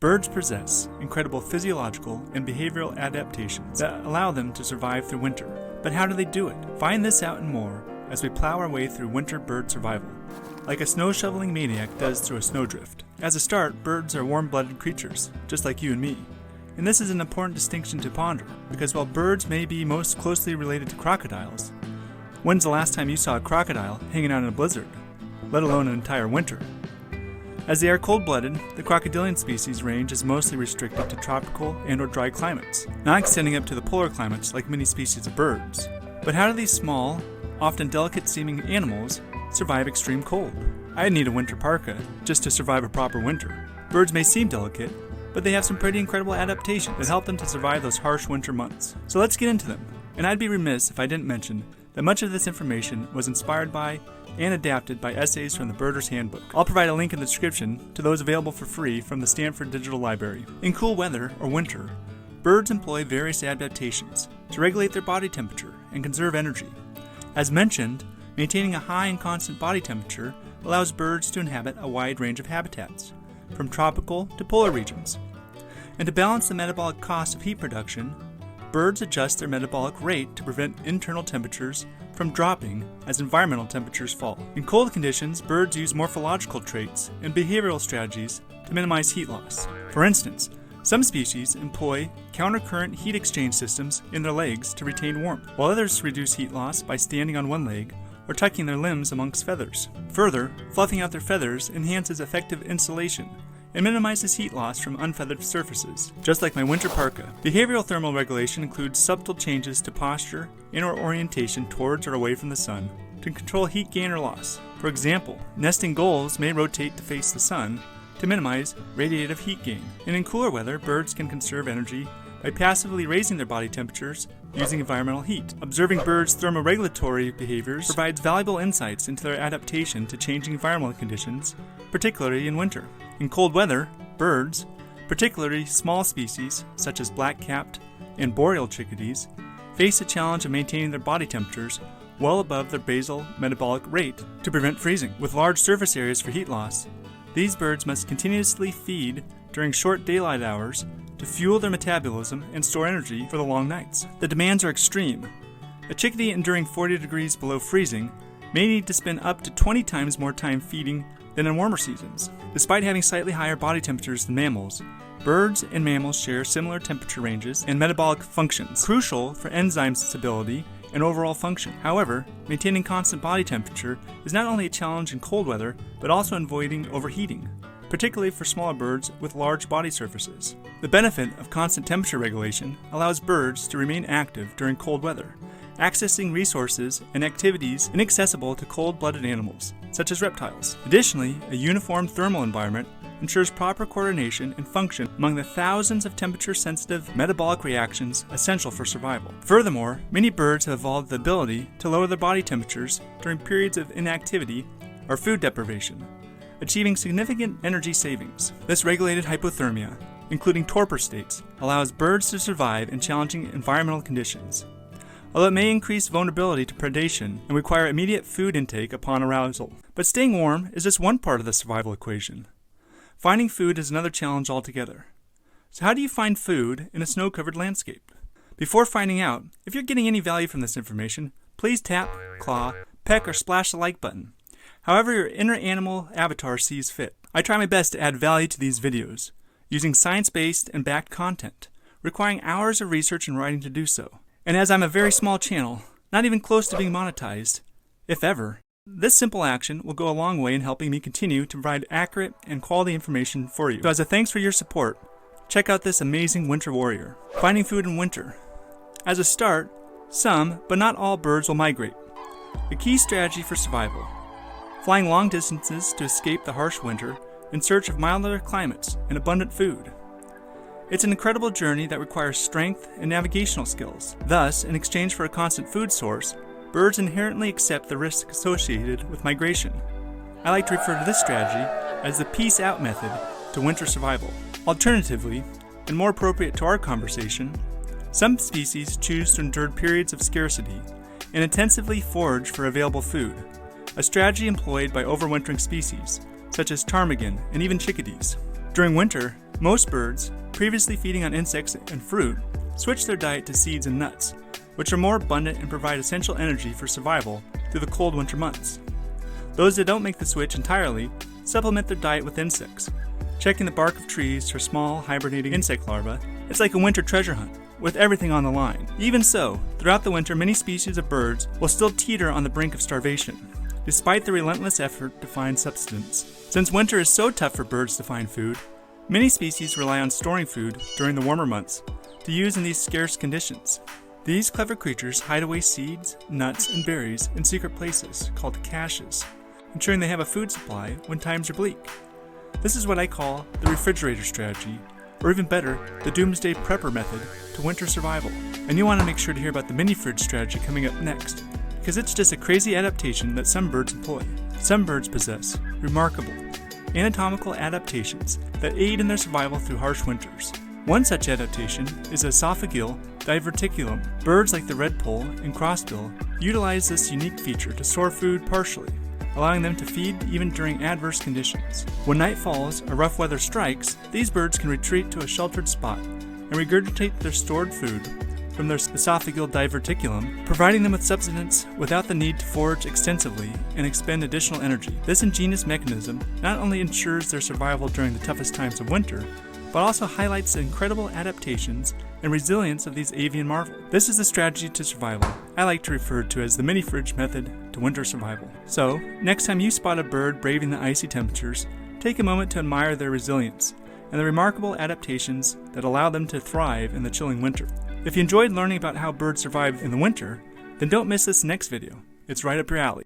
Birds possess incredible physiological and behavioral adaptations that allow them to survive through winter. But how do they do it? Find this out and more as we plow our way through winter bird survival, like a snow shoveling maniac does through a snowdrift. As a start, birds are warm-blooded creatures, just like you and me. And this is an important distinction to ponder, because while birds may be most closely related to crocodiles, when's the last time you saw a crocodile hanging out in a blizzard, let alone an entire winter? As they are cold-blooded, the crocodilian species range is mostly restricted to tropical and/or dry climates, not extending up to the polar climates like many species of birds. But how do these small, often delicate-seeming animals survive extreme cold? I'd need a winter parka just to survive a proper winter. Birds may seem delicate, but they have some pretty incredible adaptations that help them to survive those harsh winter months. So let's get into them. And I'd be remiss if I didn't mention that much of this information was inspired by and adapted by essays from the Birder's Handbook. I'll provide a link in the description to those available for free from the Stanford Digital Library. In cool weather, or winter, birds employ various adaptations to regulate their body temperature and conserve energy. As mentioned, maintaining a high and constant body temperature allows birds to inhabit a wide range of habitats, from tropical to polar regions. And to balance the metabolic cost of heat production, birds adjust their metabolic rate to prevent internal temperatures from dropping as environmental temperatures fall. In cold conditions, birds use morphological traits and behavioral strategies to minimize heat loss. For instance, some species employ countercurrent heat exchange systems in their legs to retain warmth, while others reduce heat loss by standing on one leg or tucking their limbs amongst feathers. Further, fluffing out their feathers enhances effective insulation and minimizes heat loss from unfeathered surfaces, just like my winter parka. Behavioral thermal regulation includes subtle changes to posture and/or orientation towards or away from the sun to control heat gain or loss. For example, nesting gulls may rotate to face the sun to minimize radiative heat gain. And in cooler weather, birds can conserve energy by passively raising their body temperatures using environmental heat. Observing birds' thermoregulatory behaviors provides valuable insights into their adaptation to changing environmental conditions, particularly in winter. In cold weather, birds, particularly small species such as black-capped and boreal chickadees, face the challenge of maintaining their body temperatures well above their basal metabolic rate to prevent freezing. With large surface areas for heat loss, these birds must continuously feed during short daylight hours to fuel their metabolism and store energy for the long nights. The demands are extreme. A chickadee enduring 40 degrees below freezing may need to spend up to 20 times more time feeding than in warmer seasons. Despite having slightly higher body temperatures than mammals, birds and mammals share similar temperature ranges and metabolic functions, crucial for enzyme stability and overall function. However, maintaining constant body temperature is not only a challenge in cold weather, but also in avoiding overheating, particularly for smaller birds with large body surfaces. The benefit of constant temperature regulation allows birds to remain active during cold weather, accessing resources and activities inaccessible to cold-blooded animals, such as reptiles. Additionally, a uniform thermal environment ensures proper coordination and function among the thousands of temperature-sensitive metabolic reactions essential for survival. Furthermore, many birds have evolved the ability to lower their body temperatures during periods of inactivity or food deprivation, achieving significant energy savings. This regulated hypothermia, including torpor states, allows birds to survive in challenging environmental conditions, although it may increase vulnerability to predation and require immediate food intake upon arousal. But staying warm is just one part of the survival equation. Finding food is another challenge altogether. So how do you find food in a snow-covered landscape? Before finding out, if you're getting any value from this information, please tap, claw, peck, or splash the like button. However your inner animal avatar sees fit. I try my best to add value to these videos, using science-based and backed content, requiring hours of research and writing to do so. And as I'm a very small channel, not even close to being monetized, if ever, this simple action will go a long way in helping me continue to provide accurate and quality information for you. So as a thanks for your support, check out this amazing winter warrior. Finding food in winter. As a start, some, but not all birds will migrate. A key strategy for survival. Flying long distances to escape the harsh winter in search of milder climates and abundant food. It's an incredible journey that requires strength and navigational skills. Thus, in exchange for a constant food source, birds inherently accept the risks associated with migration. I like to refer to this strategy as the peace out method to winter survival. Alternatively, and more appropriate to our conversation, some species choose to endure periods of scarcity and intensively forage for available food, a strategy employed by overwintering species, such as ptarmigan and even chickadees. During winter, Most birds, previously feeding on insects and fruit, switch their diet to seeds and nuts, which are more abundant and provide essential energy for survival through the cold winter months. Those that don't make the switch entirely supplement their diet with insects, checking the bark of trees for small hibernating insect larvae. It's like a winter treasure hunt, with everything on the line. Even so, throughout the winter, many species of birds will still teeter on the brink of starvation, despite the relentless effort to find subsistence. Since winter is so tough for birds to find food, many species rely on storing food during the warmer months to use in these scarce conditions. These clever creatures hide away seeds, nuts, and berries in secret places called caches, ensuring they have a food supply when times are bleak. This is what I call the refrigerator strategy, or even better, the doomsday prepper method to winter survival. And you want to make sure to hear about the mini fridge strategy coming up next, because it's just a crazy adaptation that some birds employ. Some birds possess remarkable anatomical adaptations that aid in their survival through harsh winters. One such adaptation is esophageal diverticulum. Birds like the Redpoll and Crossbill utilize this unique feature to store food partially, allowing them to feed even during adverse conditions. When night falls or rough weather strikes, these birds can retreat to a sheltered spot and regurgitate their stored food from their esophageal diverticulum, providing them with subsistence without the need to forage extensively and expend additional energy. This ingenious mechanism not only ensures their survival during the toughest times of winter, but also highlights the incredible adaptations and resilience of these avian marvels. This is the strategy to survival I like to refer to as the mini fridge method to winter survival. So, next time you spot a bird braving the icy temperatures, take a moment to admire their resilience and the remarkable adaptations that allow them to thrive in the chilling winter. If you enjoyed learning about how birds survive in the winter, then don't miss this next video. It's right up your alley.